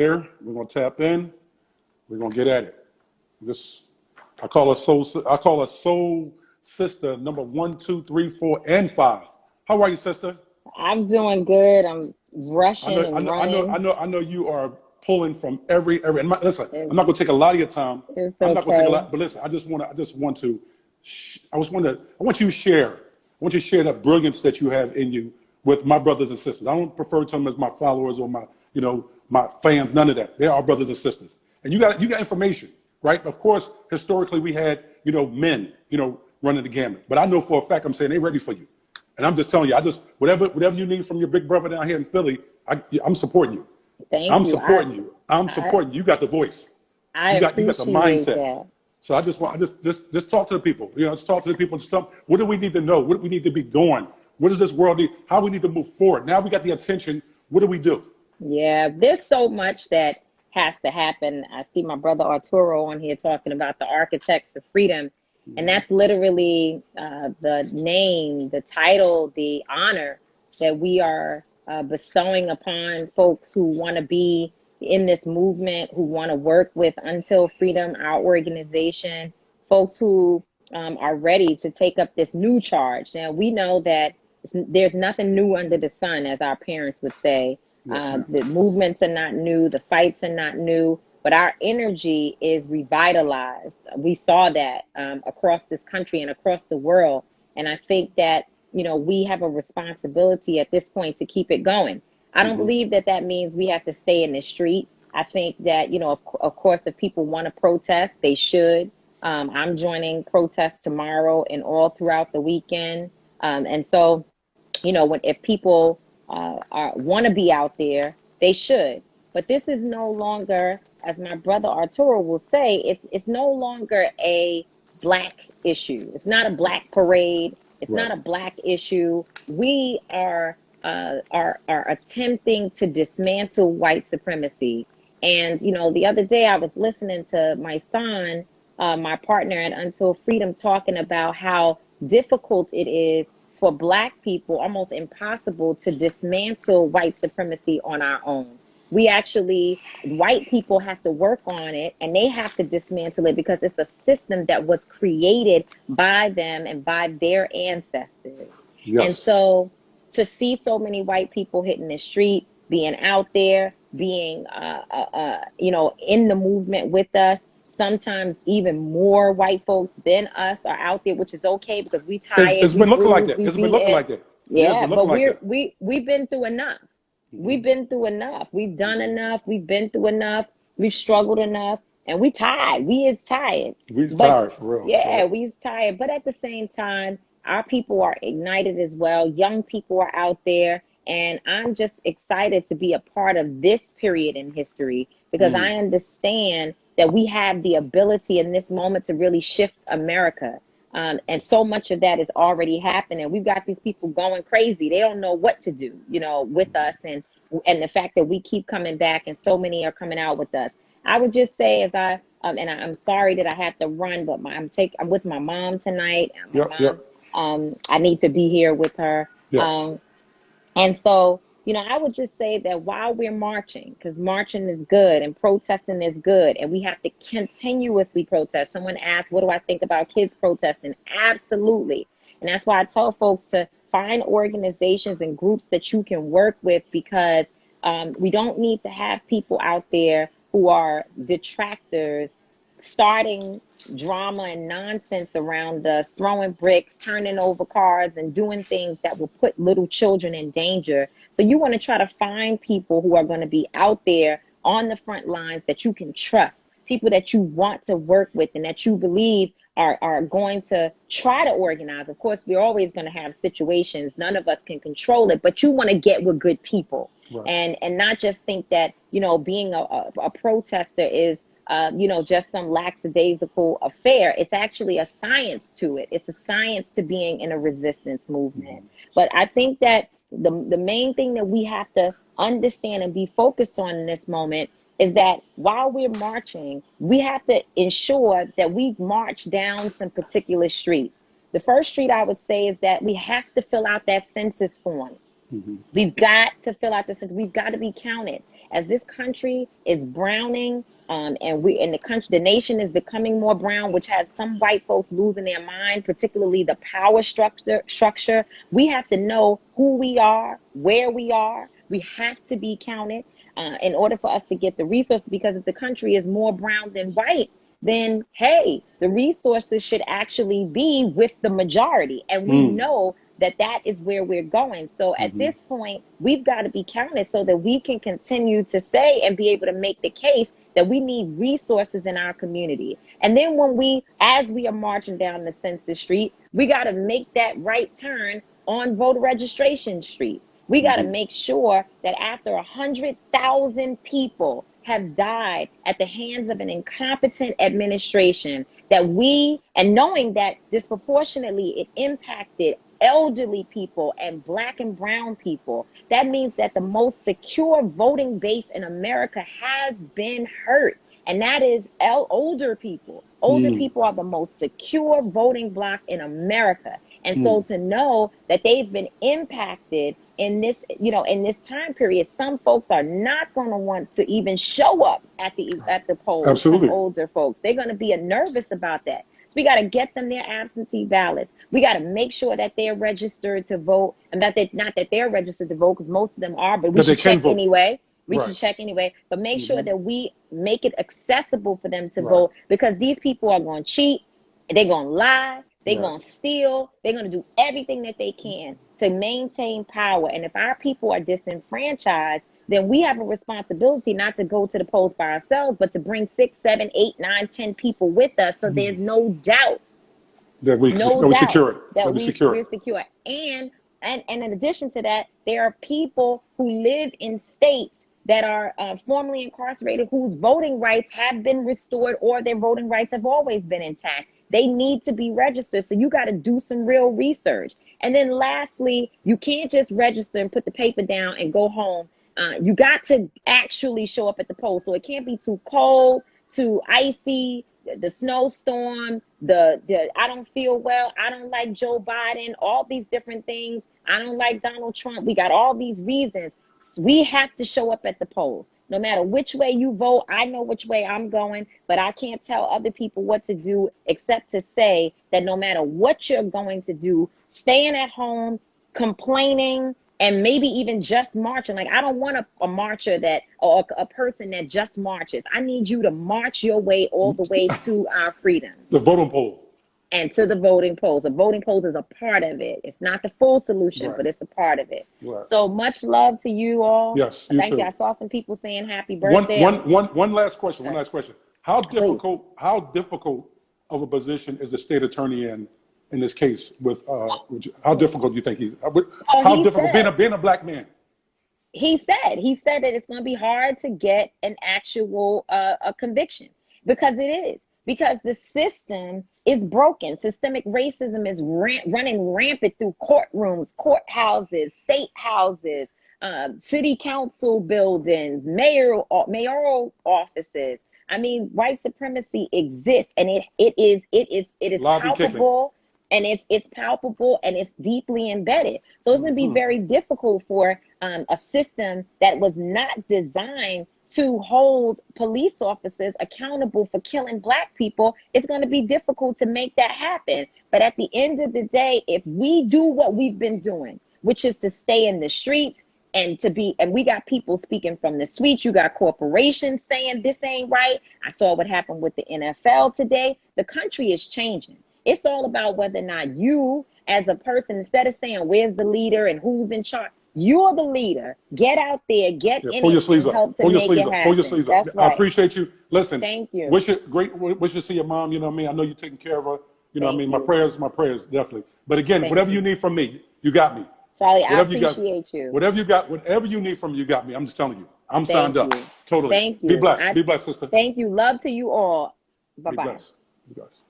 here. We're gonna tap in. We're gonna get at it. This I call us soul. I call us soul sister number one, two, three, four, and five. How are you, sister? I'm doing good. I'm I rushing know, I and know, I know, I running. know, I know you are pulling from every. Listen, It's, I'm not gonna take a lot of your time. it's I'm not gonna take a okay. lot, but listen, I just want to. I want you to share. I want you to share that brilliance that you have in you with my brothers and sisters. I don't prefer to them as my followers or my fans. None of that. They're our brothers and sisters. And you got information, right? Of course, historically we had men running the gamut, but I know for a fact I'm saying they're ready for you. And I'm just telling you, I just whatever you need from your big brother down here in Philly, I'm supporting you. Thank I'm you. supporting you. I'm I supporting you. You got the voice. I You got the appreciate mindset. that. So I just talk to the people. Just talk to the people. Just tell them, what do we need to know? What do we need to be doing? What does this world need? How we need to move forward? Now we got the attention. What do we do? Yeah, there's so much that has to happen. I see my brother Arturo on here talking about the architects of freedom, and that's literally the name, the title, the honor that we are bestowing upon folks who want to be in this movement, who want to work with Until Freedom, our organization, folks who are ready to take up this new charge. Now, we know that there's nothing new under the sun, as our parents would say. Yes, ma'am. The movements are not new, the fights are not new, but our energy is revitalized. We saw that across this country and across the world. And I think that, we have a responsibility at this point to keep it going. I don't Mm-hmm. believe that that means we have to stay in the street. I think that, of course, if people want to protest, they should. I'm joining protests tomorrow and all throughout the weekend. And so, if people want to be out there, they should. But this is no longer, as my brother Arturo will say, it's no longer a black issue. It's not a black parade. It's Right. not a black issue. We are attempting to dismantle white supremacy. And the other day I was listening to my son, my partner at Until Freedom, talking about how difficult it is for black people, almost impossible to dismantle white supremacy on our own. White people have to work on it, and they have to dismantle it because it's a system that was created by them and by their ancestors. And Yes. so to see so many white people hitting the street, being out there, being, in the movement with us, sometimes even more white folks than us are out there, which is okay because we tired, It's we been looking like bruised, that. we It's been beat looking it. like that. It has Yeah, been looking but like that. we've been through enough. Mm-hmm. We've been through enough. We've done enough. We've been through enough. We've struggled enough, and we tired. We is tired. We But tired for real. yeah, Yep. we is tired. But at the same time, our people are ignited as well. Young people are out there, and I'm just excited to be a part of this period in history because Mm. I understand that we have the ability in this moment to really shift America. And so much of that is already happening. We've got these people going crazy. They don't know what to do, with us, and the fact that we keep coming back and so many are coming out with us. I would just say, I'm sorry that I have to run, but I'm with my mom tonight. My Yep. Yep. mom, I need to be here with her. Yes. Um, and so, I would just say that while we're marching, because marching is good and protesting is good, and we have to continuously protest. Someone asked, what do I think about kids protesting? Absolutely. And that's why I tell folks to find organizations and groups that you can work with because we don't need to have people out there who are detractors starting drama and nonsense around us, throwing bricks, turning over cars, and doing things that will put little children in danger. So you want to try to find people who are going to be out there on the front lines that you can trust, people that you want to work with and that you believe are going to try to organize. Of course, we're always going to have situations. None of us can control it, but you want to get with good people Right. and not just think that, being a protester is just some lackadaisical affair. It's actually a science to it. It's a science to being in a resistance movement. Mm-hmm. But I think that the main thing that we have to understand and be focused on in this moment is that while we're marching, we have to ensure that we march down some particular streets. The first street I would say is that we have to fill out that census form. We've got to fill out the census. We've got to be counted. As this country is browning, and the country, the nation is becoming more brown, which has some white folks losing their mind, particularly the power structure. We have to know who we are, where we are. We have to be counted in order for us to get the resources, because if the country is more brown than white, then hey, the resources should actually be with the majority. And we know that that is where we're going. So at this point, we've got to be counted so that we can continue to say and be able to make the case that we need resources in our community. And then as we are marching down the Census Street, we got to make that right turn on voter registration street. We got to make sure that after 100,000 people have died at the hands of an incompetent administration, that and knowing that disproportionately it impacted elderly people and Black and brown people, that means that the most secure voting base in America has been hurt. And that is older people. Older people are the most secure voting bloc in America. And so to know that they've been impacted in this, in this time period, some folks are not going to want to even show up at the polls. Absolutely. Some older folks, they're going to be nervous about that. So we got to get them their absentee ballots. We got to make sure that they're registered to vote, and not that they're registered to vote, because most of them are, but we should check anyway. We should check anyway, but make sure that we make it accessible for them to vote, because these people are going to cheat, they're going to lie, they're going to steal, they're going to do everything that they can to maintain power. And if our people are disenfranchised, then we have a responsibility not to go to the polls by ourselves, but to bring 6, 7, 8, 9, 10 people with us. So there's no doubt that we're secure. We're secure. And in addition to that, there are people who live in states that are formerly incarcerated, whose voting rights have been restored, or their voting rights have always been intact. They need to be registered. So you got to do some real research. And then lastly, you can't just register and put the paper down and go home. You got to actually show up at the polls. So it can't be too cold, too icy, the snowstorm, the I don't feel well, I don't like Joe Biden, all these different things. I don't like Donald Trump. We got all these reasons. We have to show up at the polls. No matter which way you vote, I know which way I'm going, but I can't tell other people what to do except to say that no matter what you're going to do, staying at home, complaining, and maybe even just marching. Like, I don't want a marcher or a person that just marches. I need you to march your way all the way to our freedom. The voting poll. And to the voting polls. The voting polls is a part of it. It's not the full solution, but it's a part of it. Right. So much love to you all. Yes, Thank you. I saw some people saying happy birthday. One last question. One last question. How difficult of a position is the state attorney in this case? How difficult do you think he's? How difficult being a Black man? He said that it's going to be hard to get an actual a conviction, because it is. Because the system is broken. Systemic racism is running rampant through courtrooms, courthouses, state houses, city council buildings, mayoral offices. I mean, white supremacy exists, and it is palpable, and it's palpable, and it's deeply embedded. So it's going to be very difficult for a system that was not designed to hold police officers accountable for killing Black people. It's going to be difficult to make that happen. But at the end of the day, if we do what we've been doing, which is to stay in the streets and we got people speaking from the streets, you got corporations saying this ain't right. I saw what happened with the NFL today. The country is changing. It's all about whether or not you, as a person, instead of saying where's the leader and who's in charge, you're the leader. Get out there, get in pull your it, sleeves and up. help to Pull your make sleeves it up. happen. Pull your sleeves up. That's right. I appreciate you. Listen, thank you. Wish you see your mom. You know what I mean. I know you're taking care of her. You know what I mean. My prayers, definitely. But again, whatever you need from me, you got me. Charlie, I appreciate you. Whatever you need from me, you got me. I'm just telling you. I'm signed up. Totally. Thank you. Be blessed. Be blessed, sister. Thank you. Love to you all. Bye-bye. Be blessed. Be blessed.